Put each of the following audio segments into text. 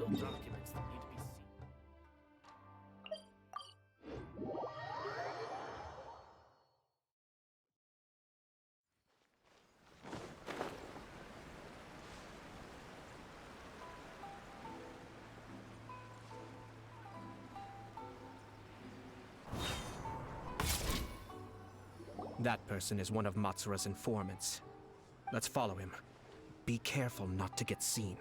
Still documents that need to be seen. That person is one of Matsura's informants. Let's follow him. Be careful not to get seen.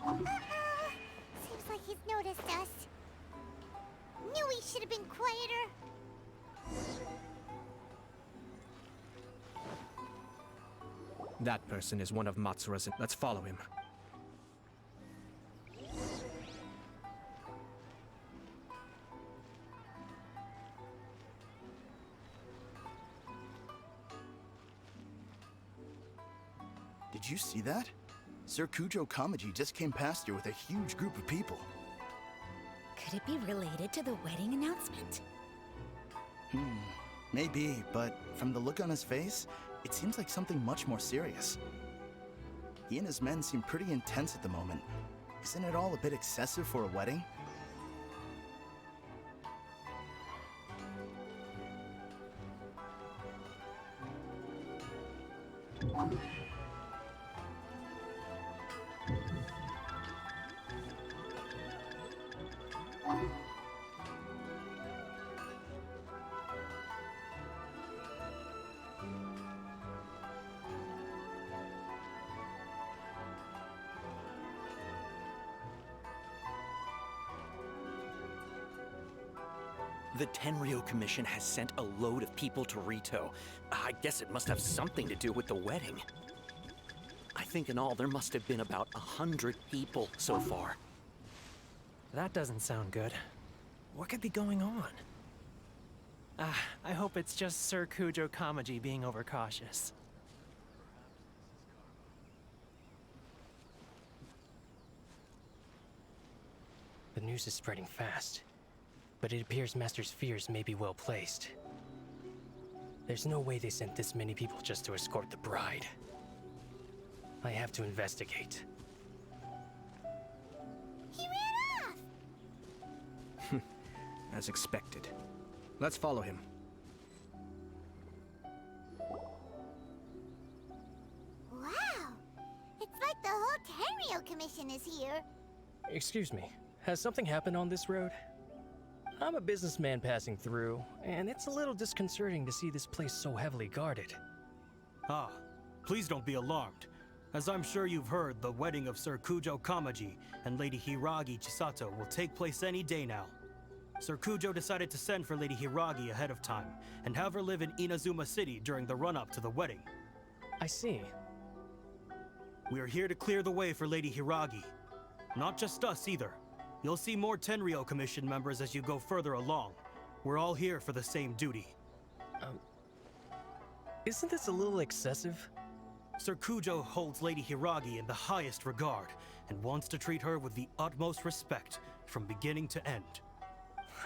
Seems like he's noticed us. Knew he should have been quieter. That person is one of Matsura's. Let's follow him. Did you see that? Sir Kujo Kamaji just came past here with a huge group of people. Could it be related to the wedding announcement? Maybe, but from the look on his face, it seems like something much more serious. He and his men seem pretty intense at the moment. Isn't it all a bit excessive for a wedding? The Tenryou Commission has sent a load of people to Rito. I guess it must have something to do with the wedding. I think in all there must have been about 100 people so far. That doesn't sound good. What could be going on? I hope it's just Sir Kujo Kamaji being overcautious. The news is spreading fast, but it appears Master's fears may be well placed. There's no way they sent this many people just to escort the bride. I have to investigate. He ran off! As expected. Let's follow him. Wow! It's like the whole Tenryou Commission is here. Excuse me, has something happened on this road? I'm a businessman passing through, and it's a little disconcerting to see this place so heavily guarded. Ah, please don't be alarmed. As I'm sure you've heard, the wedding of Sir Kujo Kamaji and Lady Hiragi Chisato will take place any day now. Sir Kujo decided to send for Lady Hiragi ahead of time, and have her live in Inazuma City during the run-up to the wedding. I see. We are here to clear the way for Lady Hiragi. Not just us either. You'll see more Tenryou Commission members as you go further along. We're all here for the same duty. Isn't this a little excessive? Sir Kujo holds Lady Hiragi in the highest regard, and wants to treat her with the utmost respect, from beginning to end.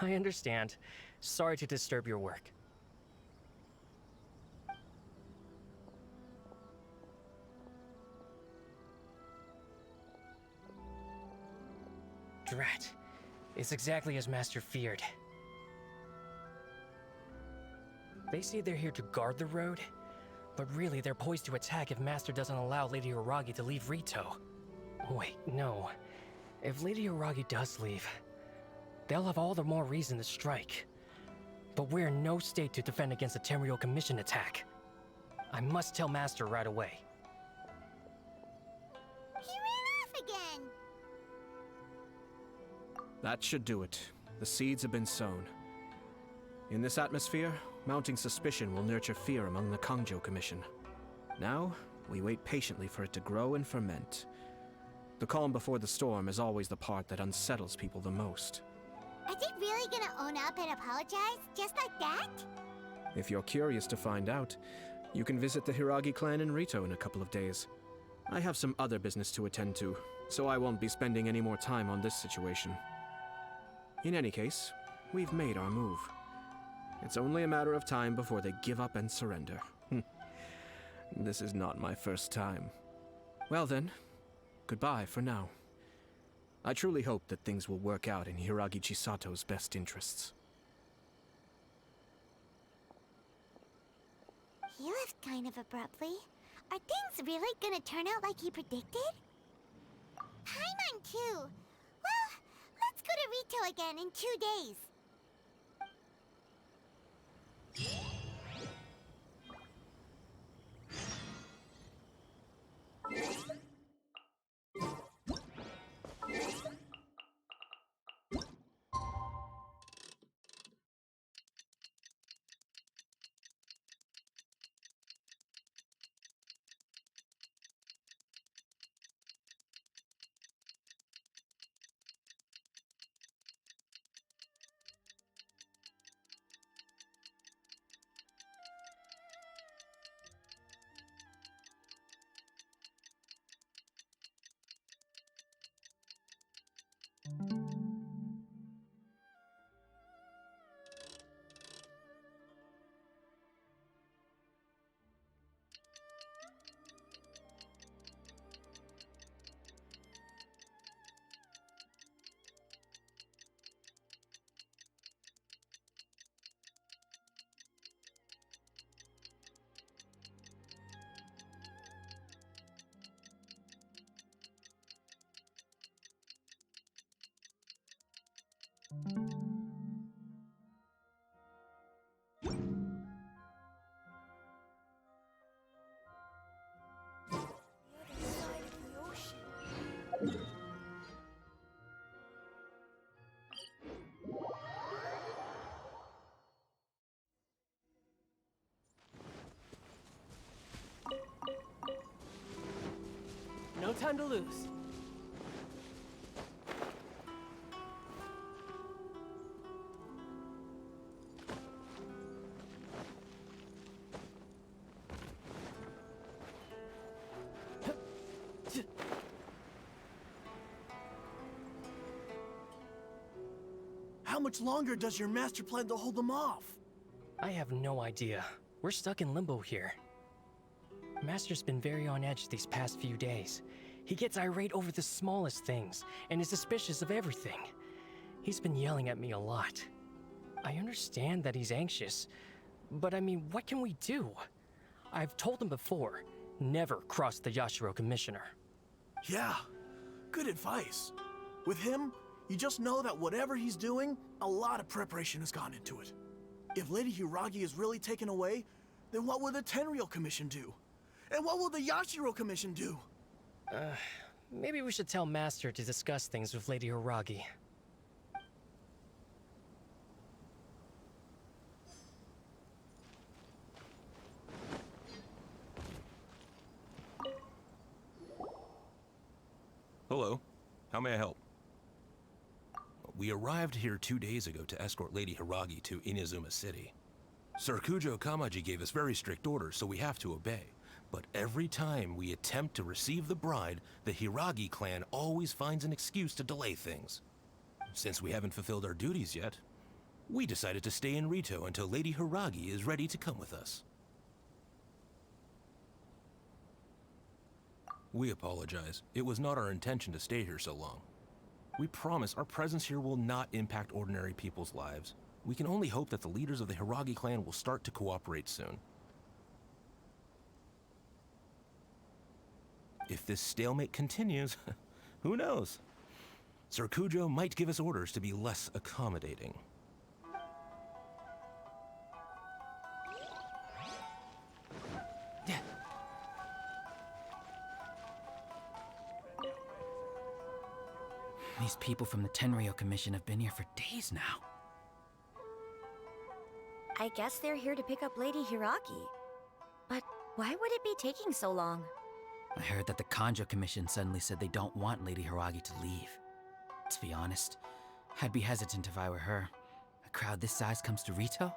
I understand. Sorry to disturb your work. Drat. It's exactly as Master feared. They say they're here to guard the road, but really they're poised to attack if Master doesn't allow Lady Hiragi to leave Rito. Wait, no. If Lady Hiragi does leave, they'll have all the more reason to strike. But we're in no state to defend against a Tenryou Commission attack. I must tell Master right away. He ran off again! That should do it. The seeds have been sown. In this atmosphere, mounting suspicion will nurture fear among the Kangjo Commission. Now, we wait patiently for it to grow and ferment. The calm before the storm is always the part that unsettles people the most. Are they really gonna own up and apologize, just like that? If you're curious to find out, you can visit the Hiragi clan in Rito in a couple of days. I have some other business to attend to, so I won't be spending any more time on this situation. In any case, we've made our move. It's only a matter of time before they give up and surrender. This is not my first time. Well then, goodbye for now. I truly hope that things will work out in Hiragi Chisato's best interests. He left kind of abruptly. Are things really gonna turn out like he predicted? Paimon too! Well, let's go to Rito again in 2 days. No time to lose. How much longer does your master plan to hold them off? I have no idea. We're stuck in limbo here. Master's been very on edge these past few days. He gets irate over the smallest things, and is suspicious of everything. He's been yelling at me a lot. I understand that he's anxious, but I mean, what can we do? I've told him before, never cross the Yashiro Commissioner. Yeah, good advice. With him, you just know that whatever he's doing, a lot of preparation has gone into it. If Lady Hiragi is really taken away, then what will the Tenryou Commission do? And what will the Yashiro Commission do? Maybe we should tell Master to discuss things with Lady Hiragi. Hello. How may I help? We arrived here 2 days ago to escort Lady Hiragi to Inazuma City. Sir Kujo Kamaji gave us very strict orders, so we have to obey. But every time we attempt to receive the bride, the Hiragi clan always finds an excuse to delay things. Since we haven't fulfilled our duties yet, we decided to stay in Rito until Lady Hiragi is ready to come with us. We apologize. It was not our intention to stay here so long. We promise our presence here will not impact ordinary people's lives. We can only hope that the leaders of the Hiragi clan will start to cooperate soon. If this stalemate continues, who knows? Sir Kujo might give us orders to be less accommodating. These people from the Tenryou Commission have been here for days now. I guess they're here to pick up Lady Hiragi. But why would it be taking so long? I heard that the Kanjo Commission suddenly said they don't want Lady Hiragi to leave. To be honest, I'd be hesitant if I were her. A crowd this size comes to Rito?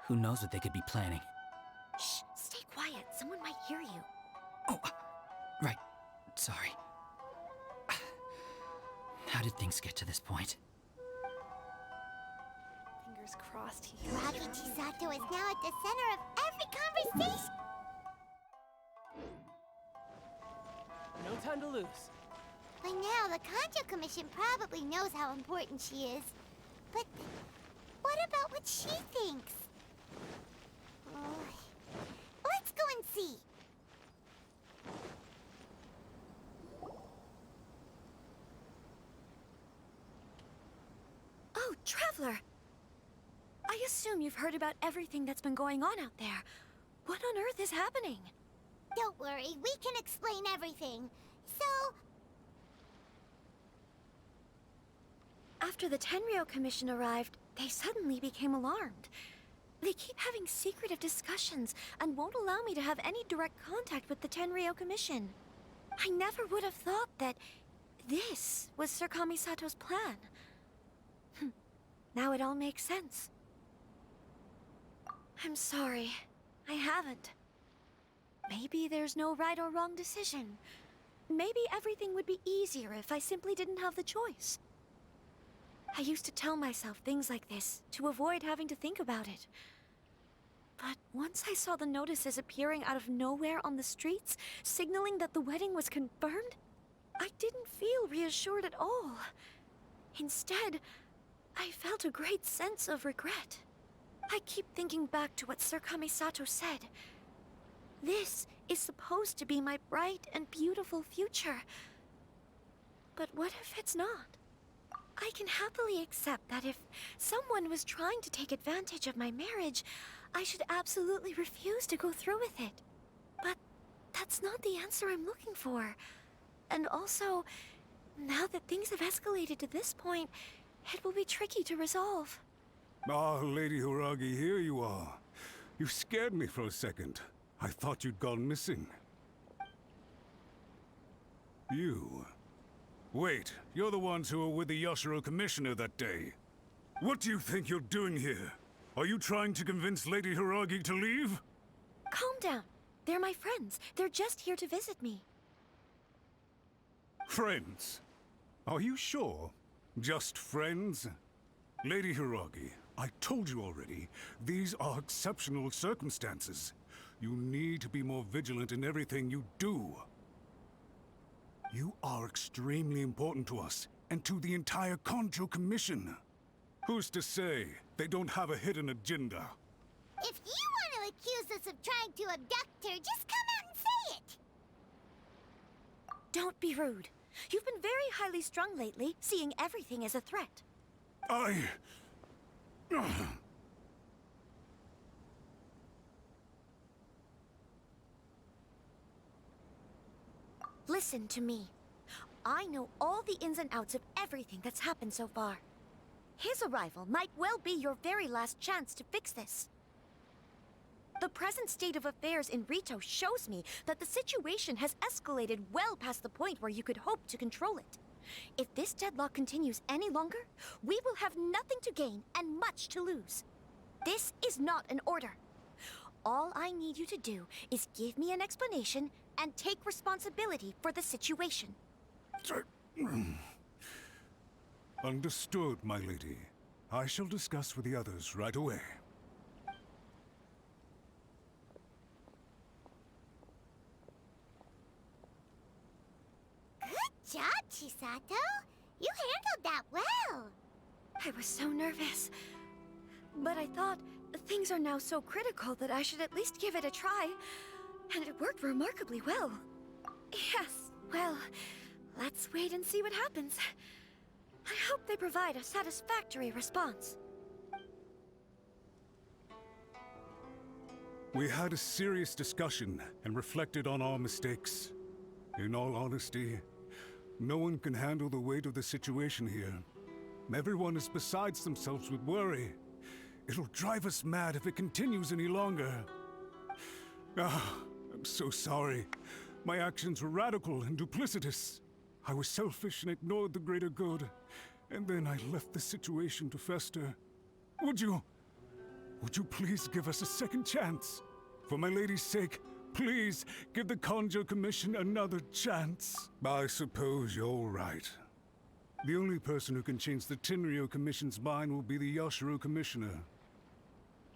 Who knows what they could be planning? Shh, stay quiet. Someone might hear you. Oh, right. Sorry. How did things get to this point? Fingers Fingers crossed he... Hiragi Chisato is now at the center of every conversation. No time to lose. By now, the Kanjo Commission probably knows how important she is. But what about what she thinks? Let's go and see. Oh, Traveler! I assume you've heard about everything that's been going on out there. What on earth is happening? Don't worry, we can explain everything. So, after the Tenryou Commission arrived, they suddenly became alarmed. They keep having secretive discussions and won't allow me to have any direct contact with the Tenryou Commission. I never would have thought that this was Sir Kamisato's plan. Now it all makes sense. I'm sorry. I haven't. Maybe there's no right or wrong decision. Maybe everything would be easier if I simply didn't have the choice. I used to tell myself things like this to avoid having to think about it. But once I saw the notices appearing out of nowhere on the streets, signaling that the wedding was confirmed, I didn't feel reassured at all. Instead, I felt a great sense of regret. I keep thinking back to what Sir Kamisato said. This is supposed to be my bright and beautiful future. But what if it's not? I can happily accept that if someone was trying to take advantage of my marriage, I should absolutely refuse to go through with it. But that's not the answer I'm looking for. And also, now that things have escalated to this point, it will be tricky to resolve. Ah, Lady Hiragi, here you are. You scared me for a second. I thought you'd gone missing. You? Wait, you're the ones who were with the Yoshiro Commissioner that day. What do you think you're doing here? Are you trying to convince Lady Hiragi to leave? Calm down. They're my friends. They're just here to visit me. Friends? Are you sure? Just friends? Lady Hiragi, I told you already, these are exceptional circumstances. You need to be more vigilant in everything you do. You are extremely important to us, and to the entire Kanjo Commission. Who's to say they don't have a hidden agenda? if you want to accuse us of trying to abduct her, just come out and say it! Don't be rude. You've been very highly strung lately, seeing everything as a threat. Listen to me. I know all the ins and outs of everything that's happened so far. His arrival might well be your very last chance to fix this. The present state of affairs in Rito shows me that the situation has escalated well past the point where you could hope to control it. If this deadlock continues any longer, we will have nothing to gain and much to lose. This is not an order. All I need you to do is give me an explanation and take responsibility for the situation. Understood, my lady. I shall discuss with the others right away. Good job, Chisato! You handled that well! I was so nervous. But I thought things are now so critical that I should at least give it a try. And it worked remarkably well. Yes, well, let's wait and see what happens. I hope they provide a satisfactory response. We had a serious discussion and reflected on our mistakes. In all honesty, no one can handle the weight of the situation here. Everyone is besides themselves with worry. It'll drive us mad if it continues any longer. I'm so sorry. My actions were radical and duplicitous. I was selfish and ignored the greater good. And then I left the situation to fester. Would you please give us a second chance? For my lady's sake, please give the Kanjo Commission another chance. I suppose you're right. The only person who can change the Tenryou Commission's mind will be the Yashiro Commissioner.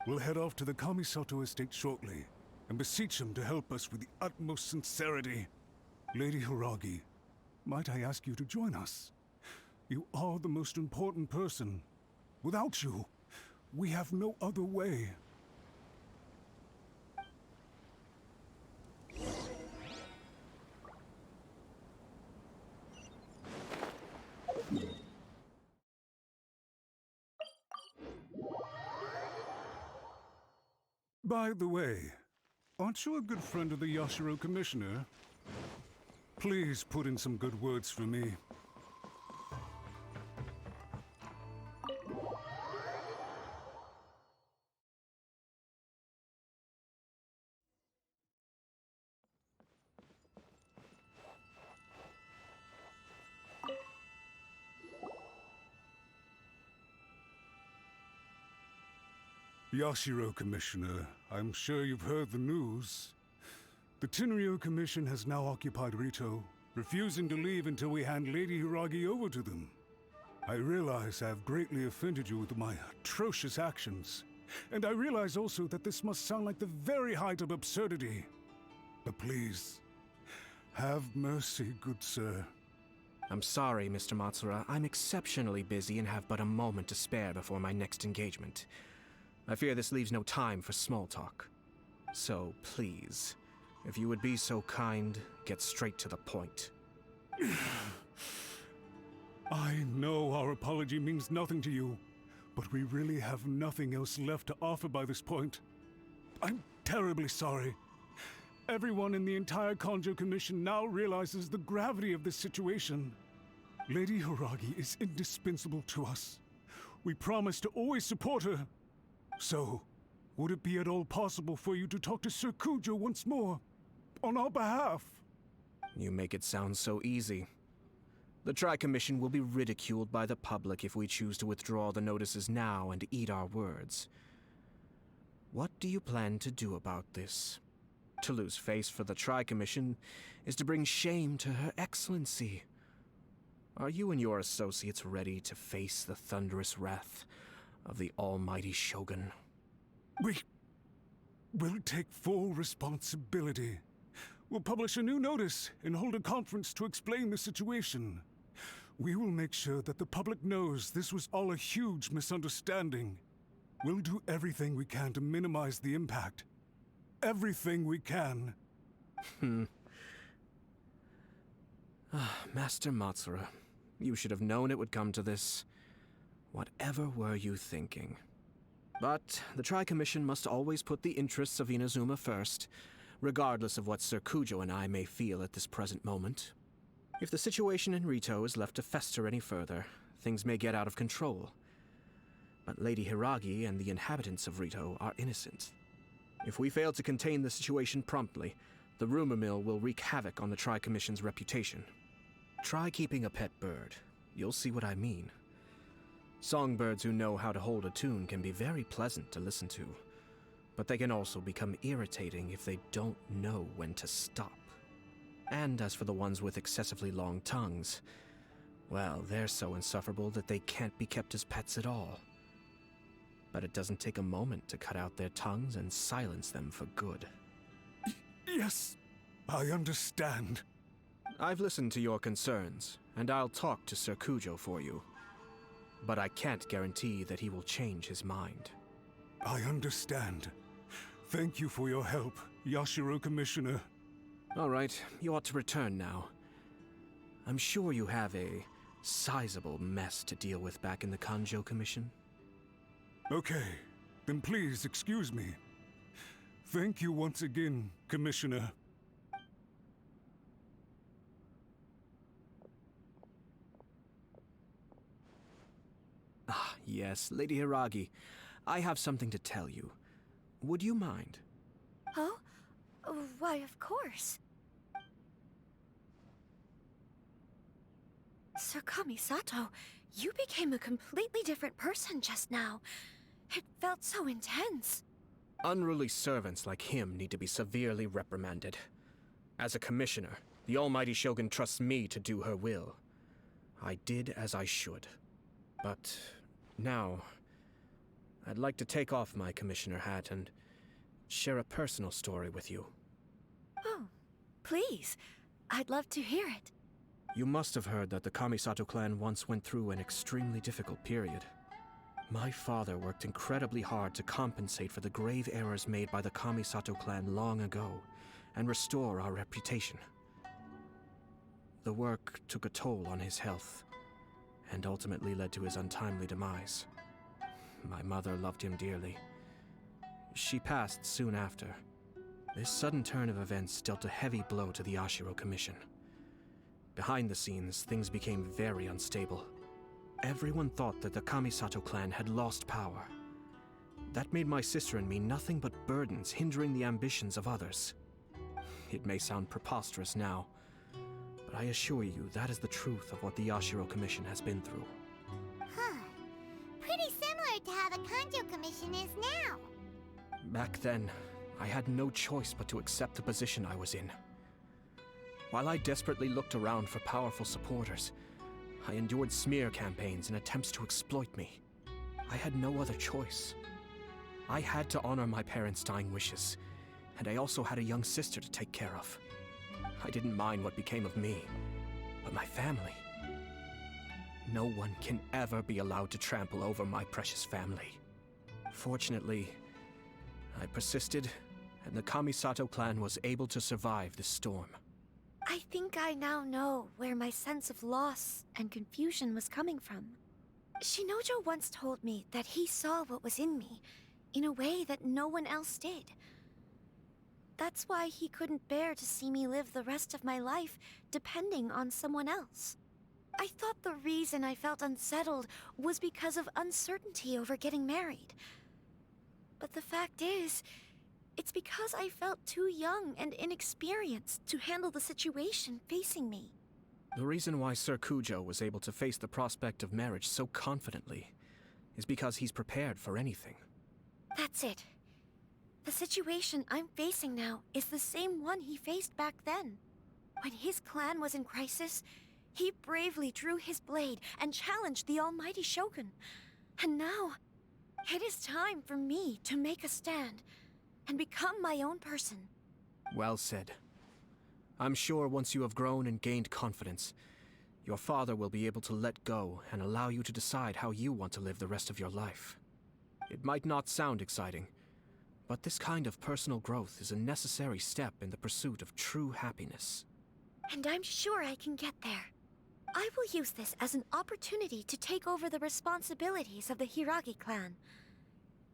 We'll head off to the Kamisato estate shortly, and beseech him to help us with the utmost sincerity. Lady Hiragi, might I ask you to join us? You are the most important person. Without you, we have no other way. By the way, aren't you a good friend of the Yashiro Commissioner? Please put in some good words for me. Yashiro Commissioner, I'm sure you've heard the news. The Tenryou Commission has now occupied Rito, refusing to leave until we hand Lady Hiragi over to them. I realize I have greatly offended you with my atrocious actions, and I realize also that this must sound like the very height of absurdity. But please, have mercy, good sir. I'm sorry, Mr. Matsura. I'm exceptionally busy and have but a moment to spare before my next engagement. I fear this leaves no time for small talk. So, please, if you would be so kind, get straight to the point. I know our apology means nothing to you, but we really have nothing else left to offer by this point. I'm terribly sorry. Everyone in the entire Kanjo Commission now realizes the gravity of this situation. Lady Hiragi is indispensable to us. We promise to always support her. So, would it be at all possible for you to talk to Sir Kujo once more, on our behalf? You make it sound so easy. The Tri-Commission will be ridiculed by the public if we choose to withdraw the notices now and eat our words. What do you plan to do about this? To lose face for the Tri-Commission is to bring shame to Her Excellency. Are you and your associates ready to face the thunderous wrath of the almighty Shogun? We will take full responsibility. We'll publish a new notice and hold a conference to explain the situation. We will make sure that the public knows this was all a huge misunderstanding. We'll do everything we can to minimize the impact. Everything we can. Master Matsura, you should have known it would come to this. Whatever were you thinking? But the Tri-Commission must always put the interests of Inazuma first, regardless of what Sir Kujo and I may feel at this present moment. If the situation in Rito is left to fester any further, things may get out of control. But Lady Hiragi and the inhabitants of Rito are innocent. If we fail to contain the situation promptly, the rumor mill will wreak havoc on the Tri-Commission's reputation. Try keeping a pet bird. You'll see what I mean. Songbirds who know how to hold a tune can be very pleasant to listen to, but they can also become irritating if they don't know when to stop. And as for the ones with excessively long tongues, well, they're so insufferable that they can't be kept as pets at all. But it doesn't take a moment to cut out their tongues and silence them for good. Yes, I understand. I've listened to your concerns, and I'll talk to Sir Kujo for you. But I can't guarantee that he will change his mind. I understand. Thank you for your help, Yashiro Commissioner. All right, you ought to return now. I'm sure you have a sizable mess to deal with back in the Kanjo Commission. Okay, then please excuse me. Thank you once again, Commissioner. Ah, yes, Lady Hiragi. I have something to tell you. Would you mind? Oh? Why, of course. Sir Kamisato, you became a completely different person just now. It felt so intense. Unruly servants like him need to be severely reprimanded. As a commissioner, the almighty Shogun trusts me to do her will. I did as I should. But now, I'd like to take off my commissioner hat and share a personal story with you. Oh, please. I'd love to hear it. You must have heard that the Kamisato clan once went through an extremely difficult period. My father worked incredibly hard to compensate for the grave errors made by the Kamisato clan long ago and restore our reputation. The work took a toll on his health and ultimately led to his untimely demise. My mother loved him dearly. She passed soon after. This sudden turn of events dealt a heavy blow to the Ashiro Commission. Behind the scenes, things became very unstable. Everyone thought that the Kamisato clan had lost power. That made my sister and me nothing but burdens hindering the ambitions of others. It may sound preposterous now, but I assure you that is the truth of what the Ashiro Commission has been through. Huh. Pretty similar to how the Kanjo Commission is now. Back then, I had no choice but to accept the position I was in. While I desperately looked around for powerful supporters, I endured smear campaigns and attempts to exploit me. I had no other choice. I had to honor my parents' dying wishes, and I also had a young sister to take care of. I didn't mind what became of me, but my family. No one can ever be allowed to trample over my precious family. Fortunately, I persisted, and the Kamisato clan was able to survive this storm. I think I now know where my sense of loss and confusion was coming from. Shinojo once told me that he saw what was in me in a way that no one else did. That's why he couldn't bear to see me live the rest of my life depending on someone else. I thought the reason I felt unsettled was because of uncertainty over getting married. But the fact is, it's because I felt too young and inexperienced to handle the situation facing me. The reason why Sir Kujo was able to face the prospect of marriage so confidently is because he's prepared for anything. That's it. The situation I'm facing now is the same one he faced back then. When his clan was in crisis, he bravely drew his blade and challenged the almighty Shogun. And now, it is time for me to make a stand and become my own person. Well said. I'm sure once you have grown and gained confidence, your father will be able to let go and allow you to decide how you want to live the rest of your life. It might not sound exciting, but this kind of personal growth is a necessary step in the pursuit of true happiness. And I'm sure I can get there. I will use this as an opportunity to take over the responsibilities of the Hiragi clan.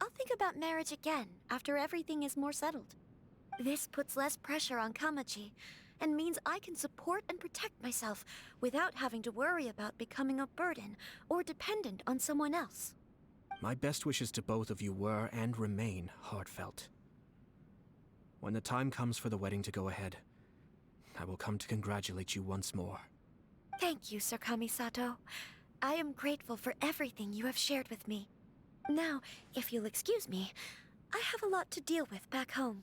I'll think about marriage again after everything is more settled. This puts less pressure on Kamaji, and means I can support and protect myself without having to worry about becoming a burden or dependent on someone else. My best wishes to both of you were and remain heartfelt. When the time comes for the wedding to go ahead, I will come to congratulate you once more. Thank you, Sir Kamisato. I am grateful for everything you have shared with me. Now, if you'll excuse me, I have a lot to deal with back home.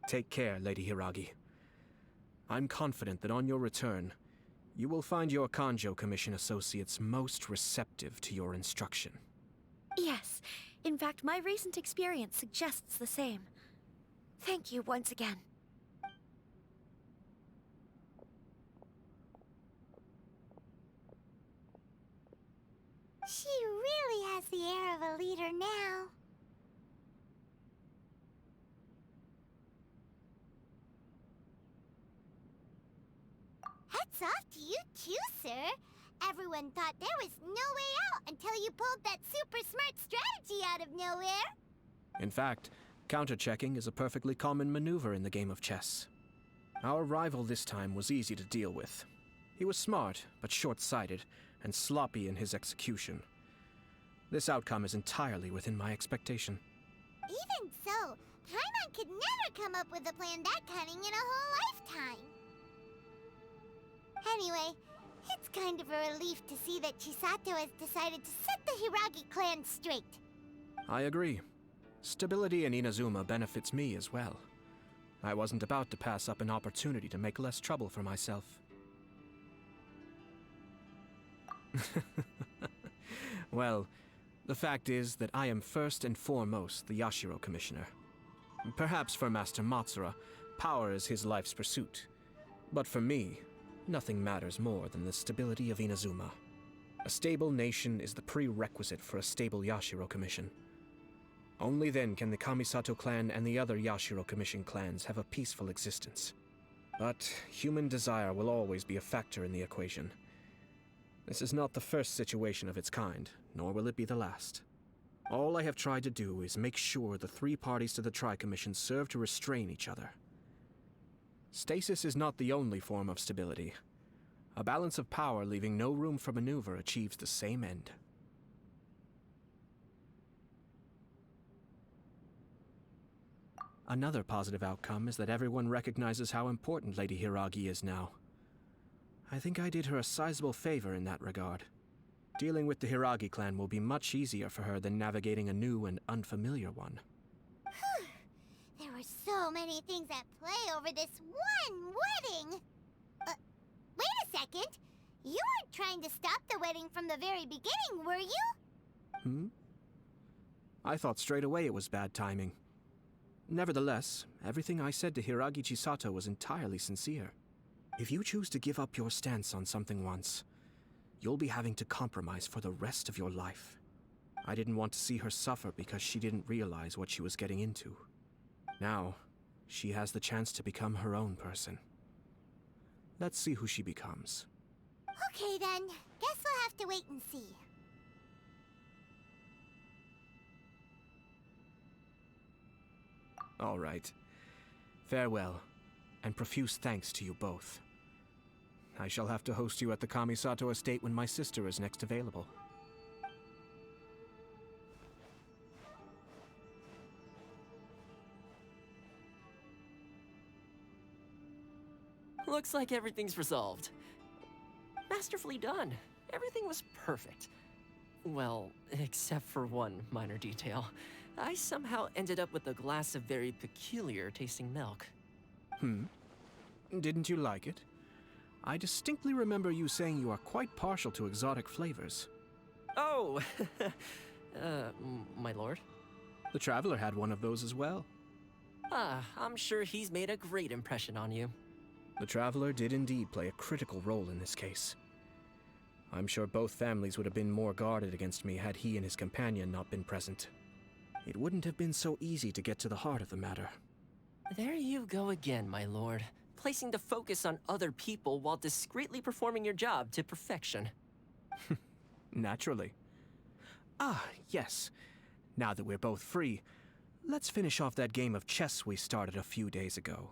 Take care, Lady Hiragi. I'm confident that on your return, you will find your Kanjo Commission associates most receptive to your instruction. Yes, in fact, my recent experience suggests the same. Thank you once again. She really has the air of a leader now. Hats off to you too, sir. Everyone thought there was no way out until you pulled that super smart strategy out of nowhere. In fact, counter-checking is a perfectly common maneuver in the game of chess. Our rival this time was easy to deal with. He was smart, but short-sighted, and sloppy in his execution. This outcome is entirely within my expectation. Even so, Paimon could never come up with a plan that cunning in a whole lifetime. Anyway, it's kind of a relief to see that Chisato has decided to set the Hiragi clan straight. I agree. Stability in Inazuma benefits me as well. I wasn't about to pass up an opportunity to make less trouble for myself. Well, the fact is that I am first and foremost the Yashiro Commissioner. Perhaps for Master Matsura, power is his life's pursuit. But for me, nothing matters more than the stability of Inazuma. A stable nation is the prerequisite for a stable Yashiro Commission. Only then can the Kamisato clan and the other Yashiro Commission clans have a peaceful existence. But human desire will always be a factor in the equation. This is not the first situation of its kind, nor will it be the last. All I have tried to do is make sure the three parties to the Tri-Commission serve to restrain each other. Stasis is not the only form of stability. A balance of power leaving no room for maneuver achieves the same end. Another positive outcome is that everyone recognizes how important Lady Hiragi is now. I think I did her a sizable favor in that regard. Dealing with the Hiragi clan will be much easier for her than navigating a new and unfamiliar one. There were so many things at play over this one wedding! Wait a second! You weren't trying to stop the wedding from the very beginning, were you? I thought straight away it was bad timing. Nevertheless, everything I said to Hiragi Chisato was entirely sincere. If you choose to give up your stance on something once, you'll be having to compromise for the rest of your life. I didn't want to see her suffer because she didn't realize what she was getting into. Now, she has the chance to become her own person. Let's see who she becomes. Okay then, guess we'll have to wait and see. All right. Farewell, and profuse thanks to you both. I shall have to host you at the Kamisato estate when my sister is next available. Looks like everything's resolved. Masterfully done. Everything was perfect. Well, except for one minor detail. I somehow ended up with a glass of very peculiar tasting milk. Didn't you like it? I distinctly remember you saying you are quite partial to exotic flavors. Oh, my lord? The Traveler had one of those as well. I'm sure he's made a great impression on you. The Traveler did indeed play a critical role in this case. I'm sure both families would have been more guarded against me had he and his companion not been present. It wouldn't have been so easy to get to the heart of the matter. There you go again, my lord. Placing the focus on other people while discreetly performing your job to perfection. Naturally. Ah, yes. Now that we're both free, let's finish off that game of chess we started a few days ago.